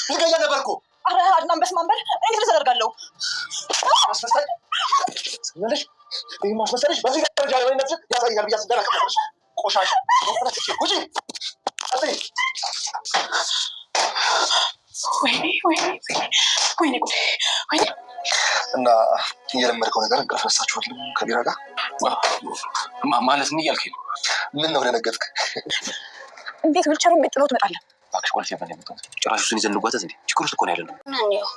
ልገያ ነበርኩ። አረ አድናን በስማንበር እንዴት ልተደርጋለሁ? ማስመሰል ሰምነሽ ይህ ማስመሰልሽ በዚህ ደረጃ ለወይነት ያሳያል ብዬ አስደረክ ነበር። ቆሻሻ ውጪ አጥይ ወይኔ እና እየለመድከው ነገር እንቅልፍ ረሳችኋል ከቢራ ጋር ማለት ምን እያልከኝ ነው? ምን ነው ደነገጥክ? እንዴት ዊልቸሩን ቤት ጥለው ትመጣለህ? እባክሽ ቆልፍ የፈለ የመጣሁት ጭራሽ እሱን ይዘን እንጓዘዝ እንዴ? ችግር ውስጥ እኮ ነው ያለነው። ማንኛው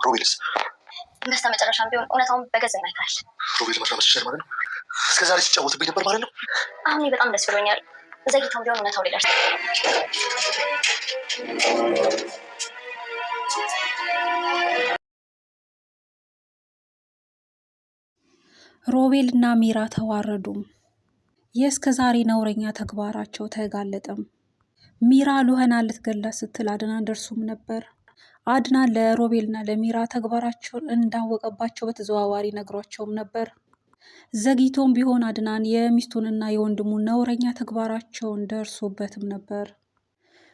ሮቤልስ በስተመጨረሻም ቢሆን እውነታውን በገዛ ይናገራል። ሮቤል መራመድ ይችላል ማለት ነው። እስከዛሬ ሲጫወትብኝ ነበር ማለት ነው። አሁን በጣም ደስ ብሎኛል። ዘግይቶም ቢሆን እውነታው ሊደርስ ሮቤል እና ሚራ ተዋረዱ። የእስከዛሬ ነውረኛ ተግባራቸው ተጋለጠም። ሚራ ሉህና ልትገላት ስትል አድናን ደርሶም ነበር። አድናን ለሮቤልና ለሚራ ተግባራቸውን እንዳወቀባቸው በተዘዋዋሪ ነግሯቸውም ነበር። ዘግይቶም ቢሆን አድናን የሚስቱንና የወንድሙን ነውረኛ ተግባራቸውን ደርሶበትም ነበር።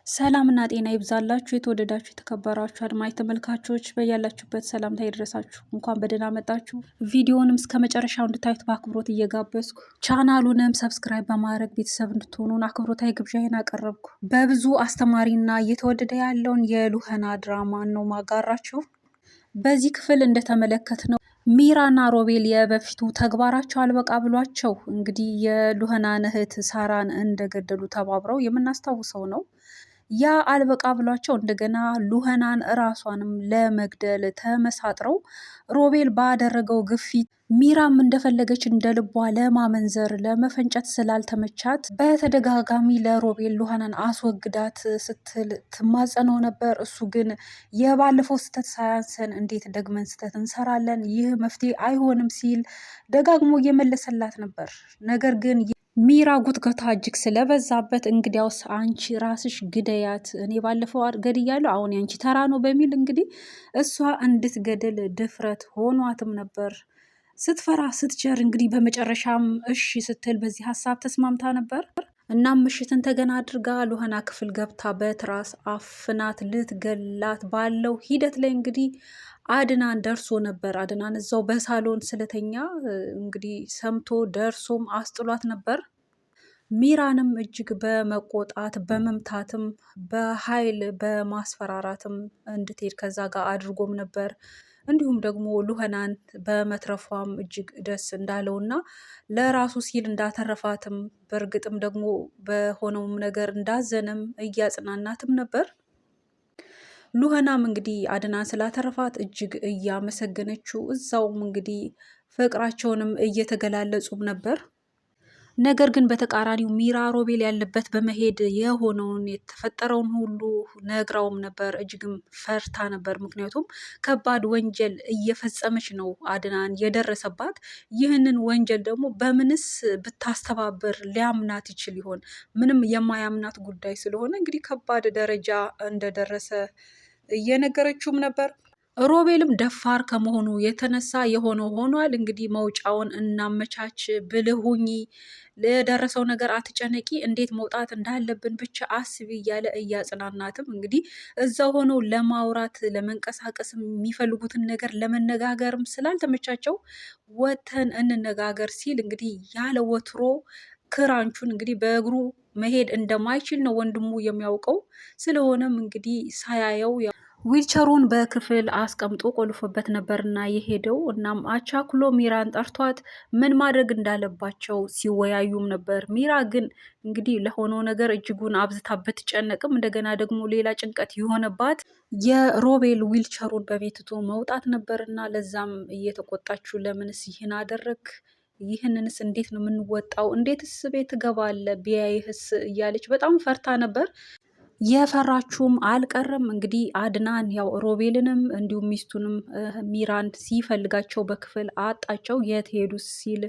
ሰላምና ጤና ይብዛላችሁ የተወደዳችሁ የተከበራችሁ አድማጭ ተመልካቾች በያላችሁበት ሰላምታ ይድረሳችሁ። እንኳን በደህና መጣችሁ። ቪዲዮንም እስከ መጨረሻው እንድታዩት በአክብሮት እየጋበዝኩ ቻናሉንም ሰብስክራይብ በማድረግ ቤተሰብ እንድትሆኑን አክብሮታዊ ግብዣዬን አቀረብኩ። በብዙ አስተማሪና እየተወደደ ያለውን የሉህና ድራማን ነው ማጋራችሁ። በዚህ ክፍል እንደተመለከትነው ሚራና ሮቤል የበፊቱ ተግባራቸው አልበቃ ብሏቸው እንግዲህ የሉህናን እህት ሳራን እንደገደሉ ተባብረው የምናስታውሰው ነው። ያ አልበቃ ብሏቸው እንደገና ሉህናን እራሷንም ለመግደል ተመሳጥረው ሮቤል ባደረገው ግፊት ሚራም እንደፈለገች እንደ ልቧ ለማመንዘር ለመፈንጨት ስላልተመቻት በተደጋጋሚ ለሮቤል ሉህናን አስወግዳት ስትል ትማጸነው ነበር። እሱ ግን የባለፈው ስህተት ሳያንሰን እንዴት ደግመን ስህተት እንሰራለን? ይህ መፍትሄ አይሆንም ሲል ደጋግሞ እየመለሰላት ነበር። ነገር ግን ሚራ ጉትገታ እጅግ ስለበዛበት እንግዲያውስ አንቺ ራስሽ ግደያት፣ እኔ ባለፈው ገድያለሁ፣ አሁን ያንቺ ተራ ነው በሚል እንግዲህ እሷ እንድትገድል ድፍረት ሆኗትም ነበር። ስትፈራ ስትጀር እንግዲህ በመጨረሻም እሺ ስትል በዚህ ሀሳብ ተስማምታ ነበር። እናም ምሽትን ተገና አድርጋ ሉህና ክፍል ገብታ በትራስ አፍናት ልትገላት ባለው ሂደት ላይ እንግዲህ አድናን ደርሶ ነበር። አድናን እዛው በሳሎን ስለተኛ እንግዲህ ሰምቶ ደርሶም አስጥሏት ነበር። ሚራንም እጅግ በመቆጣት በመምታትም በኃይል በማስፈራራትም እንድትሄድ ከዛ ጋር አድርጎም ነበር። እንዲሁም ደግሞ ሉህናን በመትረፏም እጅግ ደስ እንዳለውና ለራሱ ሲል እንዳተረፋትም በእርግጥም ደግሞ በሆነውም ነገር እንዳዘነም እያጽናናትም ነበር። ሉህናም እንግዲህ አድናን ስላተረፋት እጅግ እያመሰገነችው እዛውም እንግዲህ ፍቅራቸውንም እየተገላለጹም ነበር። ነገር ግን በተቃራኒው ሚራ ሮቤል ያለበት በመሄድ የሆነውን የተፈጠረውን ሁሉ ነግራውም ነበር። እጅግም ፈርታ ነበር። ምክንያቱም ከባድ ወንጀል እየፈጸመች ነው አድናን የደረሰባት። ይህንን ወንጀል ደግሞ በምንስ ብታስተባበር ሊያምናት ይችል ይሆን? ምንም የማያምናት ጉዳይ ስለሆነ እንግዲህ ከባድ ደረጃ እንደደረሰ እየነገረችውም ነበር። ሮቤልም ደፋር ከመሆኑ የተነሳ የሆነው ሆኗል። እንግዲህ መውጫውን እናመቻች፣ ብልህ ሁኚ፣ ለደረሰው ነገር አትጨነቂ፣ እንዴት መውጣት እንዳለብን ብቻ አስቢ እያለ እያጽናናትም እንግዲህ እዛ ሆነው ለማውራት ለመንቀሳቀስ የሚፈልጉትን ነገር ለመነጋገርም ስላልተመቻቸው ወተን እንነጋገር ሲል እንግዲህ ያለ ወትሮ ክራንቹን እንግዲህ በእግሩ መሄድ እንደማይችል ነው ወንድሙ የሚያውቀው። ስለሆነም እንግዲህ ሳያየው ዊልቸሩን በክፍል አስቀምጦ ቆልፎበት ነበርና የሄደው። እናም አቻኩሎ ሚራን ጠርቷት ምን ማድረግ እንዳለባቸው ሲወያዩም ነበር። ሚራ ግን እንግዲህ ለሆነው ነገር እጅጉን አብዝታ ብትጨነቅም እንደገና ደግሞ ሌላ ጭንቀት የሆነባት የሮቤል ዊልቸሩን በቤትቶ መውጣት ነበርና ለዛም እየተቆጣችው ለምንስ ይህን አደረግ? ይህንንስ እንዴት ነው የምንወጣው? እንዴትስ ቤት እገባለሁ ቢያይህስ? እያለች በጣም ፈርታ ነበር። የፈራችውም አልቀረም። እንግዲህ አድናን ያው ሮቤልንም እንዲሁም ሚስቱንም ሚራን ሲፈልጋቸው በክፍል አጣቸው። የት ሄዱ ሲል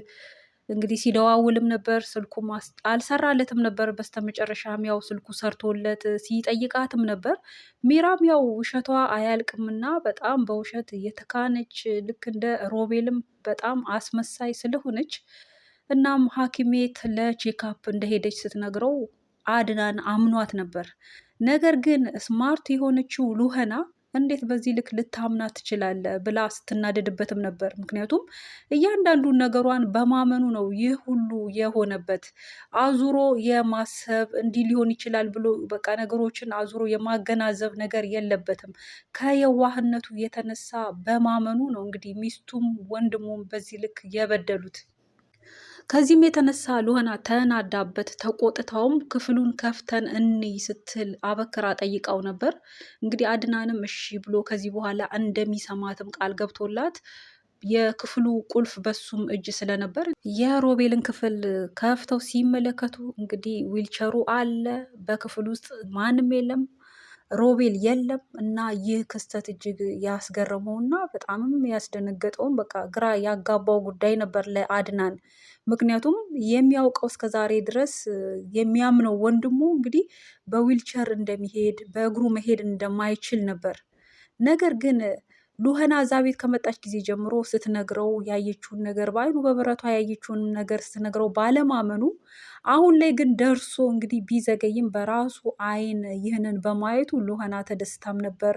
እንግዲህ ሲደዋውልም ነበር፣ ስልኩም አልሰራለትም ነበር። በስተመጨረሻም ያው ስልኩ ሰርቶለት ሲጠይቃትም ነበር። ሚራም ያው ውሸቷ አያልቅምና በጣም በውሸት እየተካነች ልክ እንደ ሮቤልም በጣም አስመሳይ ስለሆነች እናም ሐኪም ቤት ለቼካፕ እንደሄደች ስትነግረው አድናን አምኗት ነበር። ነገር ግን ስማርት የሆነችው ሉህና እንዴት በዚህ ልክ ልታምናት ትችላለህ ብላ ስትናደድበትም ነበር። ምክንያቱም እያንዳንዱን ነገሯን በማመኑ ነው ይህ ሁሉ የሆነበት። አዙሮ የማሰብ እንዲህ ሊሆን ይችላል ብሎ በቃ ነገሮችን አዙሮ የማገናዘብ ነገር የለበትም። ከየዋህነቱ የተነሳ በማመኑ ነው እንግዲህ ሚስቱም ወንድሙም በዚህ ልክ የበደሉት። ከዚህም የተነሳ ሉህና ተናዳበት ተቆጥታውም ክፍሉን ከፍተን እንይ ስትል አበክራ ጠይቃው ነበር። እንግዲህ አድናንም እሺ ብሎ ከዚህ በኋላ እንደሚሰማትም ቃል ገብቶላት የክፍሉ ቁልፍ በሱም እጅ ስለነበር የሮቤልን ክፍል ከፍተው ሲመለከቱ እንግዲህ ዊልቸሩ አለ፣ በክፍል ውስጥ ማንም የለም፣ ሮቤል የለም እና ይህ ክስተት እጅግ ያስገረመውና በጣምም ያስደነገጠውን በቃ ግራ ያጋባው ጉዳይ ነበር ለአድናን። ምክንያቱም የሚያውቀው እስከዛሬ ድረስ የሚያምነው ወንድሙ እንግዲህ በዊልቸር እንደሚሄድ በእግሩ መሄድ እንደማይችል ነበር። ነገር ግን ሉህና እዛ ቤት ከመጣች ጊዜ ጀምሮ ስትነግረው ያየችውን ነገር በአይኑ በብረቷ ያየችውን ነገር ስትነግረው ባለማመኑ አሁን ላይ ግን ደርሶ እንግዲህ ቢዘገይም በራሱ አይን ይህንን በማየቱ ሉህና ተደስታም ነበር።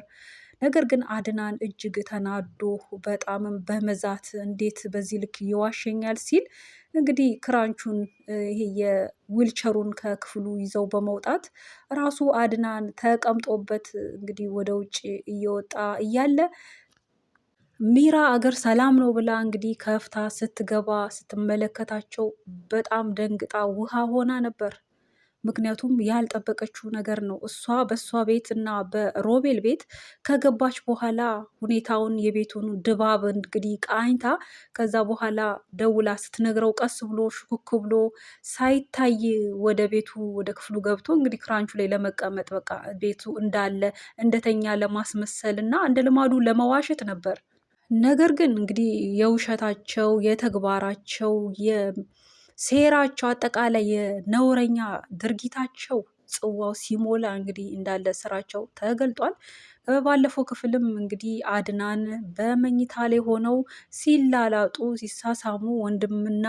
ነገር ግን አድናን እጅግ ተናዶ በጣምም በመዛት እንዴት በዚህ ልክ ይዋሸኛል ሲል እንግዲህ ክራንቹን ይሄ የዊልቸሩን ከክፍሉ ይዘው በመውጣት ራሱ አድናን ተቀምጦበት እንግዲህ ወደ ውጭ እየወጣ እያለ ሚራ አገር ሰላም ነው ብላ እንግዲህ ከፍታ ስትገባ ስትመለከታቸው በጣም ደንግጣ ውሃ ሆና ነበር። ምክንያቱም ያልጠበቀችው ነገር ነው። እሷ በእሷ ቤት እና በሮቤል ቤት ከገባች በኋላ ሁኔታውን የቤቱን ድባብ እንግዲህ ቃኝታ ከዛ በኋላ ደውላ ስትነግረው ቀስ ብሎ ሹክክ ብሎ ሳይታይ ወደ ቤቱ ወደ ክፍሉ ገብቶ እንግዲህ ክራንቹ ላይ ለመቀመጥ በቃ ቤቱ እንዳለ እንደተኛ ለማስመሰል እና እንደ ልማዱ ለመዋሸት ነበር። ነገር ግን እንግዲህ የውሸታቸው የተግባራቸው ሴራቸው አጠቃላይ የነውረኛ ድርጊታቸው ጽዋው ሲሞላ እንግዲህ እንዳለ ስራቸው ተገልጧል። ባለፈው ክፍልም እንግዲህ አድናን በመኝታ ላይ ሆነው ሲላላጡ ሲሳሳሙ ወንድምና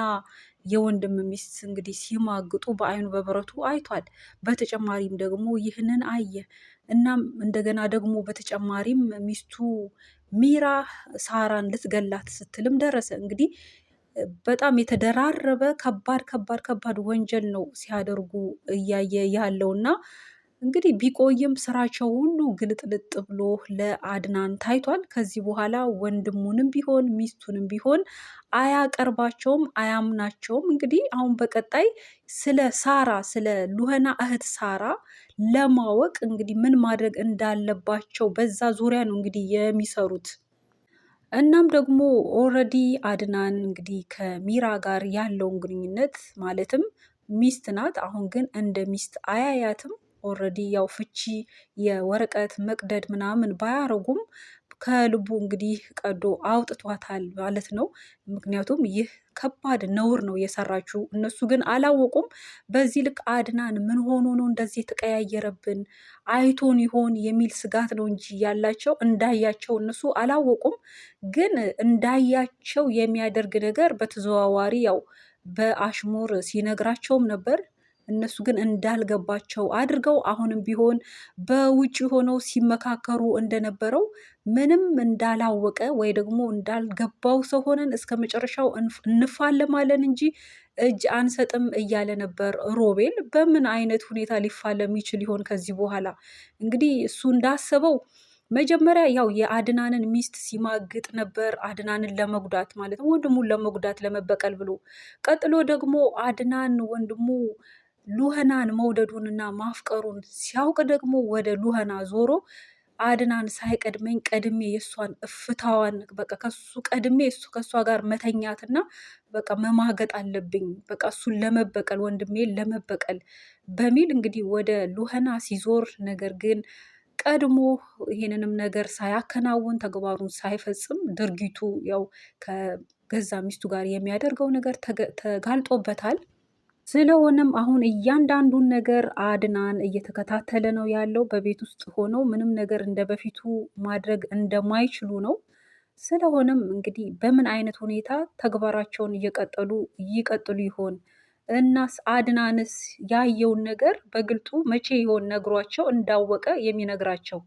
የወንድም ሚስት እንግዲህ ሲማግጡ በአይኑ በብረቱ አይቷል። በተጨማሪም ደግሞ ይህንን አየ። እናም እንደገና ደግሞ በተጨማሪም ሚስቱ ሚራ ሳራን ልትገላት ስትልም ደረሰ። እንግዲህ በጣም የተደራረበ ከባድ ወንጀል ነው ሲያደርጉ እያየ ያለው እና እንግዲህ ቢቆይም ስራቸው ሁሉ ግልጥልጥ ብሎ ለአድናን ታይቷል። ከዚህ በኋላ ወንድሙንም ቢሆን ሚስቱንም ቢሆን አያቀርባቸውም፣ አያምናቸውም። እንግዲህ አሁን በቀጣይ ስለ ሳራ ስለ ሉህና እህት ሳራ ለማወቅ እንግዲህ ምን ማድረግ እንዳለባቸው በዛ ዙሪያ ነው እንግዲህ የሚሰሩት። እናም ደግሞ ኦልሬዲ አድናን እንግዲህ ከሚራ ጋር ያለውን ግንኙነት ማለትም ሚስት ናት። አሁን ግን እንደ ሚስት አያያትም። ኦልሬዲ ያው ፍቺ የወረቀት መቅደድ ምናምን ባያረጉም ከልቡ እንግዲህ ቀዶ አውጥቷታል ማለት ነው። ምክንያቱም ይህ ከባድ ነውር ነው የሰራችው። እነሱ ግን አላወቁም። በዚህ ልክ አድናን ምን ሆኖ ነው እንደዚህ የተቀያየረብን አይቶን ይሆን የሚል ስጋት ነው እንጂ ያላቸው እንዳያቸው እነሱ አላወቁም። ግን እንዳያቸው የሚያደርግ ነገር በተዘዋዋሪ ያው በአሽሙር ሲነግራቸውም ነበር። እነሱ ግን እንዳልገባቸው አድርገው አሁንም ቢሆን በውጭ ሆነው ሲመካከሩ እንደነበረው ምንም እንዳላወቀ ወይ ደግሞ እንዳልገባው ሰው ሆነን እስከ መጨረሻው እንፋለማለን እንጂ እጅ አንሰጥም እያለ ነበር ሮቤል። በምን አይነት ሁኔታ ሊፋለም ይችል ይሆን ከዚህ በኋላ? እንግዲህ እሱ እንዳሰበው መጀመሪያ ያው የአድናንን ሚስት ሲማግጥ ነበር፣ አድናንን ለመጉዳት ማለት ነው፣ ወንድሙን ለመጉዳት ለመበቀል ብሎ። ቀጥሎ ደግሞ አድናን ወንድሙ ሉህናን መውደዱንና ማፍቀሩን ሲያውቅ ደግሞ ወደ ሉህና ዞሮ አድናን ሳይቀድመኝ ቀድሜ የእሷን እፍታዋን በቃ ከሱ ቀድሜ ከእሷ ጋር መተኛትና በቃ መማገጥ አለብኝ በቃ እሱን ለመበቀል ወንድሜን ለመበቀል በሚል እንግዲህ ወደ ሉህና ሲዞር ነገር ግን ቀድሞ ይሄንንም ነገር ሳያከናውን ተግባሩን ሳይፈጽም ድርጊቱ ያው ገዛ ሚስቱ ጋር የሚያደርገው ነገር ተጋልጦበታል። ስለሆነም አሁን እያንዳንዱን ነገር አድናን እየተከታተለ ነው ያለው። በቤት ውስጥ ሆነው ምንም ነገር እንደ በፊቱ ማድረግ እንደማይችሉ ነው። ስለሆነም እንግዲህ በምን አይነት ሁኔታ ተግባራቸውን ይቀጥሉ ይሆን? እናስ አድናንስ ያየውን ነገር በግልጡ መቼ ይሆን ነግሯቸው እንዳወቀ የሚነግራቸው?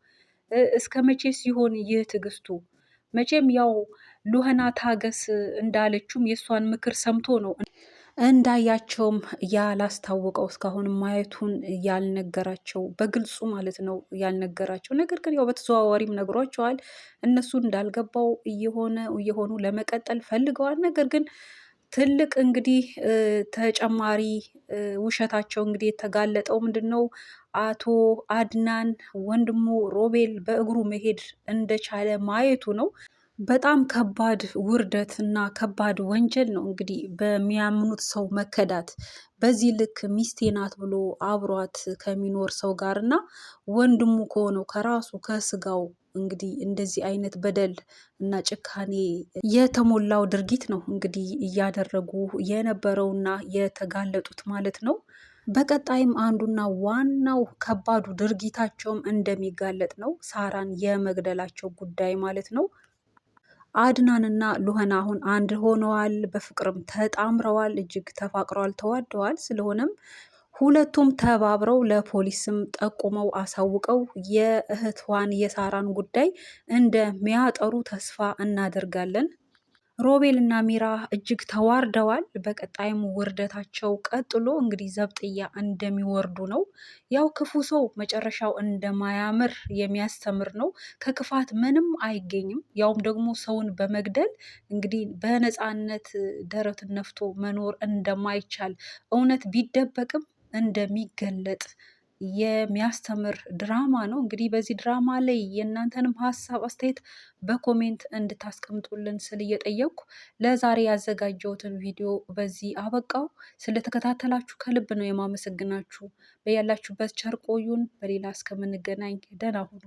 እስከ መቼ ሲሆን ይህ ትዕግስቱ? መቼም ያው ሉህና ታገስ እንዳለችውም የእሷን ምክር ሰምቶ ነው እንዳያቸውም ያላስታወቀው እስካሁን ማየቱን ያልነገራቸው በግልጹ ማለት ነው ያልነገራቸው። ነገር ግን ያው በተዘዋዋሪም ነግሯቸዋል። እነሱ እንዳልገባው እየሆኑ ለመቀጠል ፈልገዋል። ነገር ግን ትልቅ እንግዲህ ተጨማሪ ውሸታቸው እንግዲህ የተጋለጠው ምንድን ነው? አቶ አድናን ወንድሙ ሮቤል በእግሩ መሄድ እንደቻለ ማየቱ ነው። በጣም ከባድ ውርደት እና ከባድ ወንጀል ነው እንግዲህ በሚያምኑት ሰው መከዳት። በዚህ ልክ ሚስቴ ናት ብሎ አብሯት ከሚኖር ሰው ጋር እና ወንድሙ ከሆነው ከራሱ ከስጋው እንግዲህ እንደዚህ አይነት በደል እና ጭካኔ የተሞላው ድርጊት ነው እንግዲህ እያደረጉ የነበረውና የተጋለጡት ማለት ነው። በቀጣይም አንዱና ዋናው ከባዱ ድርጊታቸውም እንደሚጋለጥ ነው፣ ሳራን የመግደላቸው ጉዳይ ማለት ነው። አድናንና ሉህና አሁን አንድ ሆነዋል፣ በፍቅርም ተጣምረዋል፣ እጅግ ተፋቅረዋል፣ ተዋደዋል። ስለሆነም ሁለቱም ተባብረው ለፖሊስም ጠቁመው አሳውቀው የእህቷን የሳራን ጉዳይ እንደሚያጠሩ ተስፋ እናደርጋለን። ሮቤል እና ሚራ እጅግ ተዋርደዋል። በቀጣይም ውርደታቸው ቀጥሎ እንግዲህ ዘብጥያ እንደሚወርዱ ነው። ያው ክፉ ሰው መጨረሻው እንደማያምር የሚያስተምር ነው። ከክፋት ምንም አይገኝም። ያውም ደግሞ ሰውን በመግደል እንግዲህ በነፃነት ደረትን ነፍቶ መኖር እንደማይቻል እውነት ቢደበቅም እንደሚገለጥ የሚያስተምር ድራማ ነው። እንግዲህ በዚህ ድራማ ላይ የእናንተንም ሀሳብ አስተያየት በኮሜንት እንድታስቀምጡልን ስል እየጠየቅኩ ለዛሬ ያዘጋጀሁትን ቪዲዮ በዚህ አበቃው። ስለተከታተላችሁ ከልብ ነው የማመሰግናችሁ። በያላችሁበት ቸር ቆዩን። በሌላ እስከምንገናኝ ደህና ሁኑ።